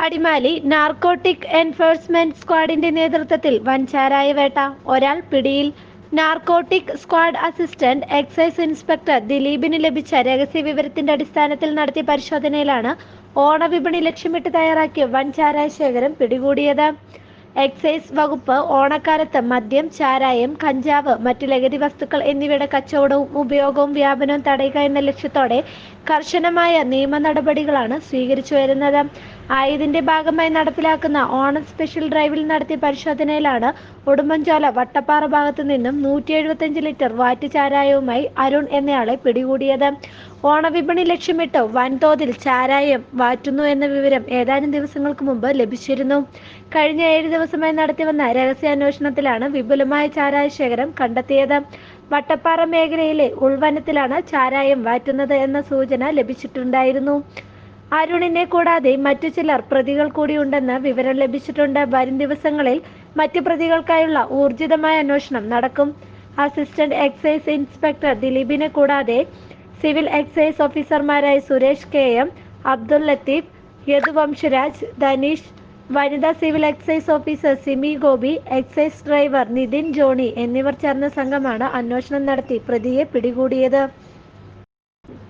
Adimali narcotic enforcement സ്ക്വാഡിന്റെ നേതൃത്വത്തിൽ വൻ ചാരായവേട്ട. ഒരാൾ പിടിയിൽ. Narcotic squad assistant excise inspector ദിലീപിന് ലഭിച്ച രഹസ്യ വിവരത്തിന്റെ അടിസ്ഥാനത്തിൽ നടത്തിയ പരിശോധനയിലാണ് ഓണവിപണി ലക്ഷ്യമിട്ട് തയ്യാറാക്കിയ വൻ ചാരായ ശേഖരം പിടികൂടിയത്. എക്സൈസ് വകുപ്പ് ഓണക്കാലത്ത് മദ്യം, ചാരായം, കഞ്ചാവ്, മറ്റു ലഹരി വസ്തുക്കൾ എന്നിവയുടെ കച്ചവടവും ഉപയോഗവും വ്യാപനവും തടയുക എന്ന ലക്ഷ്യത്തോടെ കർശനമായ നിയമ നടപടികളാണ് സ്വീകരിച്ചു വരുന്നത്. ആയതിന്റെ ഭാഗമായി നടപ്പിലാക്കുന്ന ഓണം സ്പെഷ്യൽ ഡ്രൈവിൽ നടത്തിയ പരിശോധനയിലാണ് ഉടുമ്പൻചോല വട്ടപ്പാറ ഭാഗത്തു നിന്നും 175 ലിറ്റർ വാറ്റ് ചാരായവുമായി അരുൺ എന്നയാളെ പിടികൂടിയത്. ഓണവിപണി ലക്ഷ്യമിട്ട് വൻതോതിൽ ചാരായം വാറ്റുന്നു എന്ന വിവരം ഏതാനും ദിവസങ്ങൾക്ക് മുമ്പ് ലഭിച്ചിരുന്നു. കഴിഞ്ഞ 7 ദിവസമായി നടത്തിവന്ന രഹസ്യാന്വേഷണത്തിലാണ് വിപുലമായ ചാരായ ശേഖരം കണ്ടെത്തിയത്. വട്ടപ്പാറ മേഖലയിലെ ഉൾവനത്തിലാണ് ചാരായം വാറ്റുന്നത് എന്ന സൂചന ലഭിച്ചിട്ടുണ്ടായിരുന്നു. അരുണിനെ കൂടാതെ മറ്റു ചിലർ പ്രതികൾ കൂടിയുണ്ടെന്ന് വിവരം ലഭിച്ചിട്ടുണ്ട്. വരും ദിവസങ്ങളിൽ മറ്റ് പ്രതികൾക്കായുള്ള ഊർജിതമായ അന്വേഷണം നടക്കും. അസിസ്റ്റന്റ് എക്സൈസ് ഇൻസ്പെക്ടർ ദിലീപിനെ കൂടാതെ സിവിൽ എക്സൈസ് ഓഫീസർമാരായ സുരേഷ് KM, അബ്ദുൽ ലത്തീഫ്, യദുവംശരാജ്, ധനീഷ്, വനിതാ civil excise officer Simi Gopi, excise driver Nithin Johny എന്നിവർ ചേർന്ന സംഘമാണ് അന്വേഷണം നടത്തി പ്രതിയെ പിടികൂടിയത്.